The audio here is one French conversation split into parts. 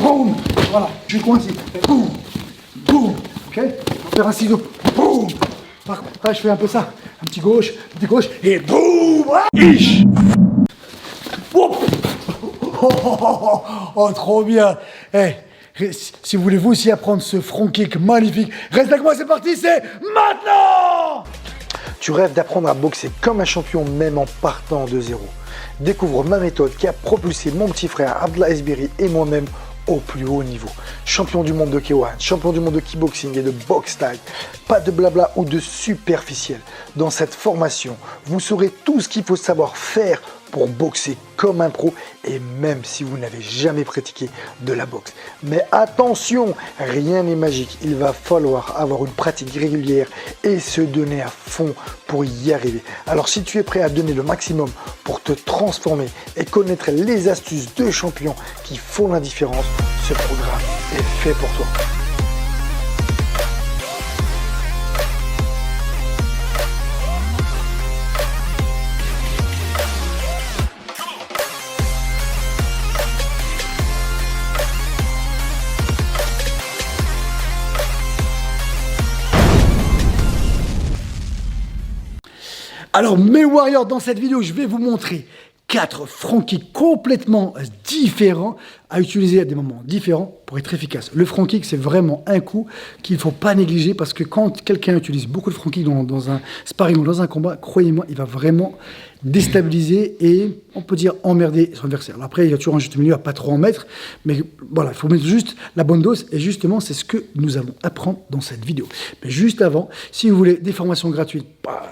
boum, voilà, je suis coincé, boum, boum, ok, on va faire un ciseau, boum, par contre, là je fais un peu ça, un petit gauche, et boum, oh, oh, oh, oh, trop bien, hey. Si vous voulez vous aussi apprendre ce front kick magnifique, reste avec moi, c'est parti, c'est maintenant! Tu rêves d'apprendre à boxer comme un champion même en partant de zéro. Découvre ma méthode qui a propulsé mon petit frère Abdallah Esbiri et moi-même au plus haut niveau. Champion du monde de K1, champion du monde de kickboxing et de boxe thaï. Pas de blabla ou de superficiel. Dans cette formation, vous saurez tout ce qu'il faut savoir faire pour boxer comme un pro et même si vous n'avez jamais pratiqué de la boxe. Mais attention, rien n'est magique. Il va falloir avoir une pratique régulière et se donner à fond pour y arriver. Alors si tu es prêt à donner le maximum pour te transformer et connaître les astuces de champions qui font la différence, ce programme est fait pour toi. Alors mes warriors, dans cette vidéo, je vais vous montrer 4 front kicks complètement différents à utiliser à des moments différents pour être efficace. Le front kick, c'est vraiment un coup qu'il ne faut pas négliger parce que quand quelqu'un utilise beaucoup de front kick dans un sparring ou dans un combat, croyez-moi, il va vraiment déstabiliser et on peut dire emmerder son adversaire. Alors après, il y a toujours un juste milieu à pas trop en mettre, mais voilà, il faut mettre juste la bonne dose et justement, c'est ce que nous allons apprendre dans cette vidéo. Mais juste avant, si vous voulez des formations gratuites,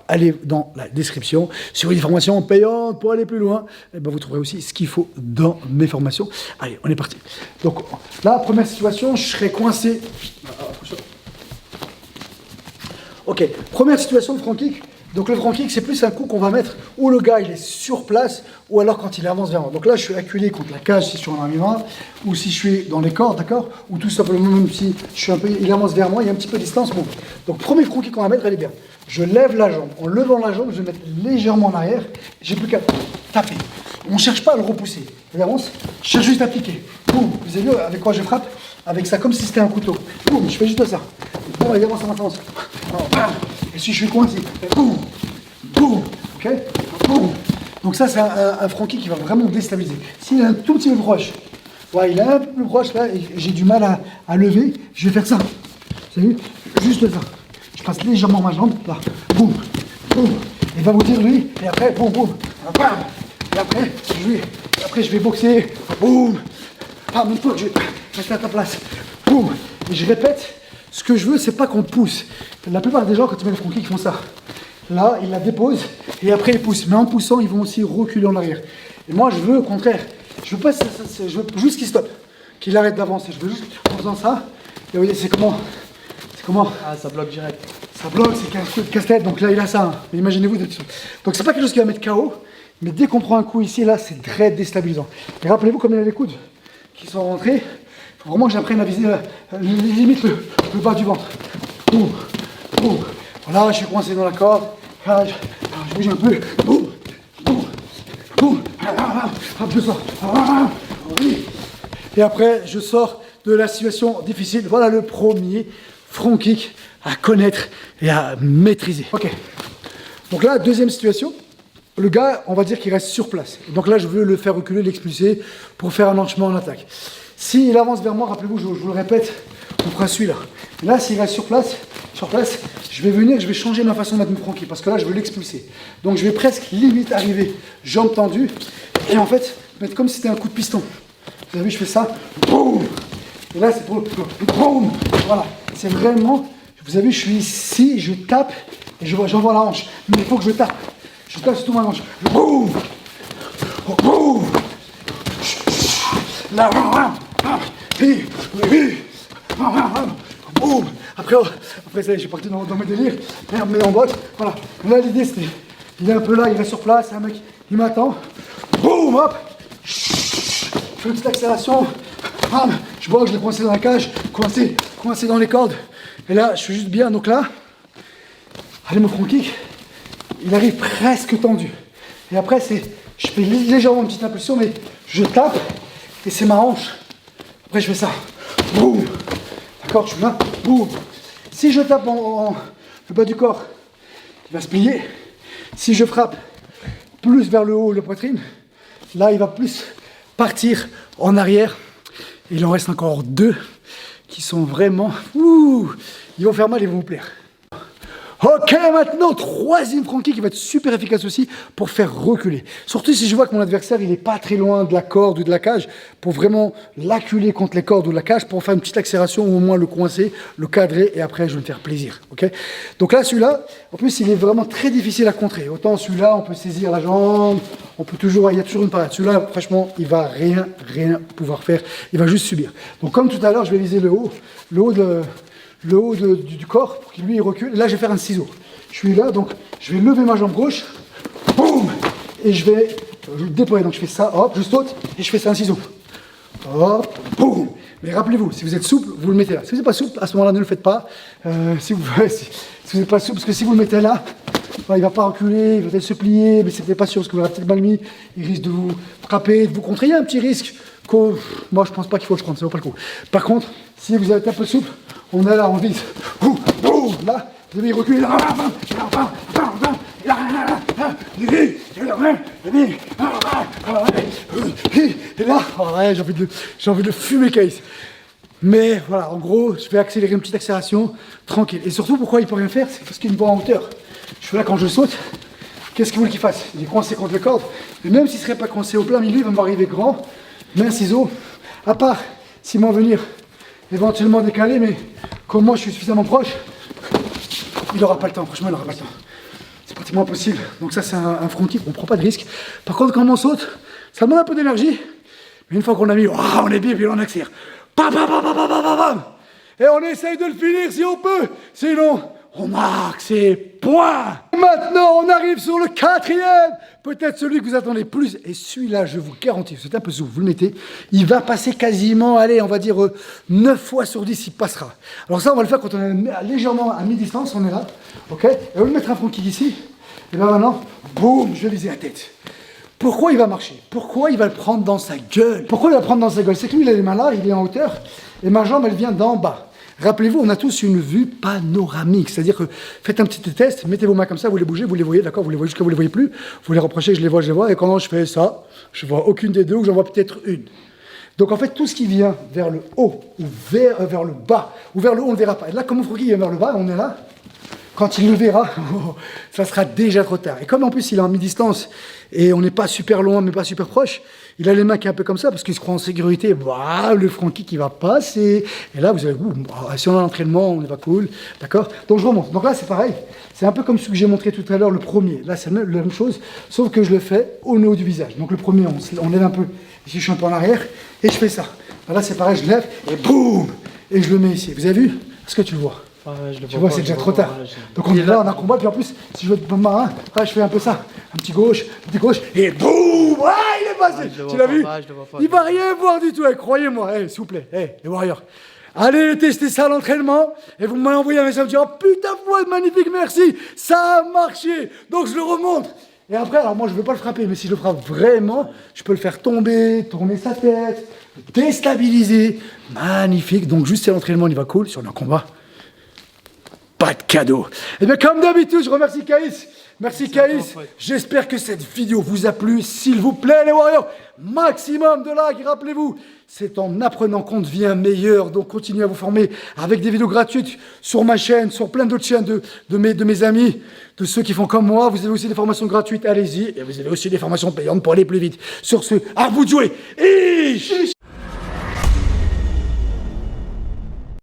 allez dans la description. Si vous voulez des formations payantes pour aller plus loin, eh ben, vous trouverez aussi ce qu'il faut dans mes formations. Allez, on est parti. Donc là, première situation, je serai coincé. Ok, première situation de front kick. Donc le front kick, c'est plus un coup qu'on va mettre où le gars il est sur place ou alors quand il avance vers moi. Donc là, je suis acculé contre la cage si je suis en arrivant ou si je suis dans les cordes, d'accord? Ou tout simplement, même si je suis un peu, il avance vers moi, il y a un petit peu de distance. Bon. Donc premier front kick qu'on va mettre, elle est bien. Je lève la jambe. En levant la jambe, je vais mettre légèrement en arrière. J'ai plus qu'à taper. On ne cherche pas à le repousser. Il avance, je cherche juste à piquer. Boum. Vous avez vu avec quoi je frappe? Avec ça, comme si c'était un couteau. Boum, je fais juste ça. Bon, il avance, ça avance. Et si je suis coincé, boum, boum, ok, boum. Donc ça, c'est un front kick qui va vraiment déstabiliser. S'il est un tout petit peu proche, ouais, il est un peu plus proche là, et j'ai du mal à lever, je vais faire ça. Vous avez vu? Juste ça. Je passe légèrement ma jambe, là, boum, boum. Il va vous dire lui, et après, boum, boum, bam. Et après, je vais boxer, boum. Ah, même toi, je vais rester à ta place, boum. Et je répète. Ce que je veux, c'est pas qu'on pousse. La plupart des gens, quand ils mettent le front kick, ils font ça. Là, ils la déposent et après ils poussent. Mais en poussant, ils vont aussi reculer en arrière. Et moi, je veux au contraire. Je veux pas, je veux juste qu'il stoppe, qu'il arrête d'avancer. Je veux juste en faisant ça. Et vous voyez, c'est comment? Ah, ça bloque direct. Ça bloque, c'est casse-tête. Donc là, il a ça. Hein. Mais imaginez-vous d'être sûr. Donc c'est pas quelque chose qui va mettre KO. Mais dès qu'on prend un coup ici, là, c'est très déstabilisant. Et rappelez-vous comme il y a les coudes qui sont rentrés. Il faut vraiment que j'apprenne à viser limite le bas du ventre. Boum, boum. Voilà, je suis coincé dans la corde. Là, je bouge un peu. Boum, boum, boum. Hop, je sors. Oui. Et après, je sors de la situation difficile. Voilà le premier front kick à connaître et à maîtriser. Ok. Donc là, deuxième situation. Le gars, on va dire qu'il reste sur place. Donc là, je veux le faire reculer, l'expulser pour faire un enchaînement en attaque. S'il avance vers moi, rappelez-vous, je vous le répète, on fera celui-là. Là, s'il reste sur place, je vais venir, je vais changer ma façon de mettre mon front kick parce que là, je veux l'expulser. Donc, je vais presque limite arriver, jambes tendues, et en fait, mettre comme si c'était un coup de piston. Vous avez vu, je fais ça, boum. Et là, c'est pour le boum. Voilà, c'est vraiment, vous avez vu, je suis ici, je tape, et j'envoie la hanche. Mais il faut que je tape. Je tape sur toute ma hanche. Boum. Boum. Là, boum. Après, ça y est, je suis parti dans mes délires. Mais en botte, voilà. Là, l'idée, c'était, il est un peu là, il est sur place, c'est un mec, il m'attend. Boum, hop. Je fais une petite accélération. Bam. Je vois que je l'ai coincé dans la cage, coincé dans les cordes. Et là, je suis juste bien. Donc là, allez, mon front kick, il arrive presque tendu. Et après, je fais légèrement une petite impulsion, mais je tape. Et c'est ma hanche Après, je fais ça. Boum. D'accord, je suis là. Boum. Si je tape en le bas du corps, il va se plier. Si je frappe plus vers le haut, la poitrine, là, il va plus partir en arrière. Il en reste encore 2 qui sont vraiment... Ouh, ils vont faire mal, ils vont vous plaire. Ok, maintenant, 3e front kick qui va être super efficace aussi pour faire reculer. Surtout si je vois que mon adversaire, il n'est pas très loin de la corde ou de la cage, pour vraiment l'acculer contre les cordes ou la cage, pour faire une petite accélération ou au moins le coincer, le cadrer, et après, je vais me faire plaisir. Ok. Donc là, celui-là, en plus, il est vraiment très difficile à contrer. Autant celui-là, on peut saisir la jambe, on peut toujours, il y a toujours une parade. Celui-là, franchement, il va rien pouvoir faire. Il va juste subir. Donc comme tout à l'heure, je vais viser le haut du corps pour qu'il lui recule. Et là, je vais faire un ciseau. Je suis là, donc je vais lever ma jambe gauche, boum, et je vais le déployer. Donc je fais ça, hop, je saute et je fais ça un ciseau. Hop, boum. Mais rappelez-vous, si vous êtes souple, vous le mettez là. Si vous n'êtes pas souple, à ce moment-là, ne le faites pas. Si vous n'êtes pas souple, parce que si vous le mettez là, il ne va pas reculer, il va peut-être se plier, mais c'est peut-être pas sûr, parce que vous l'avez peut-être mal mis. Il risque de vous frapper, de vous contrer. Il y a un petit risque que moi, je ne pense pas qu'il faut le prendre, ça ne vaut pas le coup. Par contre, si vous êtes un peu souple, on est là, on vise. Là, vous devez reculer. Là, et là, oh ouais, j'ai envie de fumer Case. Mais voilà, en gros, je vais accélérer une petite accélération tranquille. Et surtout, pourquoi il ne peut rien faire, c'est parce qu'il me voit en hauteur. Je suis là quand je saute. Qu'est-ce qu'il veut qu'il fasse? Il est coincé contre les cordes. Mais même s'il ne serait pas coincé au plein milieu, il va m'arriver grand. Mais un ciseau, à part s'il m'en venir éventuellement décalé, mais comme moi je suis suffisamment proche, il n'aura pas le temps. Franchement, il n'aura pas le temps. C'est pratiquement impossible. Donc ça, c'est un front kick, on ne prend pas de risque. Par contre, quand on saute, ça demande un peu d'énergie. Mais une fois qu'on a mis, on est bien, puis on accélère. Bam, bam, bam, bam, bam, bam, bam. Et on essaye de le finir si on peut. Sinon, on marque ses points. Maintenant, on arrive sur le 4e. Peut-être celui que vous attendez plus. Et celui-là, je vous garantis, c'est un peu souple, vous le mettez. Il va passer quasiment, allez, on va dire 9 fois sur 10, il passera. Alors ça, on va le faire quand on est légèrement à mi-distance, on est là. Ok. Et on va lui mettre un front kick ici. Et là maintenant, boum, je vais viser la tête. Pourquoi il va marcher? Pourquoi il va le prendre dans sa gueule? Pourquoi il va le prendre dans sa gueule? C'est que lui, il a les mains là, il est en hauteur. Et ma jambe, elle vient d'en bas. Rappelez-vous, on a tous une vue panoramique, c'est-à-dire que faites un petit test, mettez vos mains comme ça, vous les bougez, vous les voyez, d'accord, vous les voyez jusqu'à vous les voyez plus, vous les reprochez, je les vois, et quand je fais ça, je vois aucune des deux, ou j'en vois peut-être une. Donc en fait, tout ce qui vient vers le haut, ou vers le bas, ou vers le haut, on ne le verra pas. Et là, comme mon froggy vient vers le bas, on est là, quand il le verra, ça sera déjà trop tard. Et comme en plus il est en mi-distance, et on n'est pas super loin, mais pas super proche, il a les mains qui sont un peu comme ça, parce qu'il se croit en sécurité. Voilà, le front kick qui va passer. Et là, vous avez, si on a l'entraînement, on est pas cool. D'accord? Donc je remonte. Donc là, c'est pareil. C'est un peu comme ce que j'ai montré tout à l'heure, le premier. Là, c'est la même chose, sauf que je le fais au niveau du visage. Donc le premier, on lève un peu. Ici, je suis un peu en arrière, et je fais ça. Là, c'est pareil, je lève, et boum! Et je le mets ici. Vous avez vu? Est-ce que tu le vois? Ouais, tu vois, c'est déjà trop tard. Donc on est là, on a un combat, puis en plus, si je veux être marin, je fais un peu ça. Un petit gauche, et boum! Ah, il est passé! Tu l'as vu? Il va rien voir du tout, croyez-moi, s'il vous plaît, les Warriors. Allez tester ça à l'entraînement, et vous m'avez envoyé un message, me dire, oh putain, magnifique, merci, ça a marché! Donc je le remonte. Et après, alors moi je ne veux pas le frapper, mais si je le frappe vraiment, je peux le faire tomber, tourner sa tête, déstabiliser. Magnifique, donc juste à l'entraînement, il va cool, sur le combat. Pas de cadeau. Et bien comme d'habitude, je remercie Caïs. Merci Caïs. J'espère que cette vidéo vous a plu. S'il vous plaît les Warriors, maximum de likes. Rappelez-vous, c'est en apprenant qu'on devient meilleur. Donc continuez à vous former avec des vidéos gratuites sur ma chaîne, sur plein d'autres chaînes de mes amis, de ceux qui font comme moi. Vous avez aussi des formations gratuites, allez-y. Et vous avez aussi des formations payantes pour aller plus vite. Sur ce, à vous de jouer.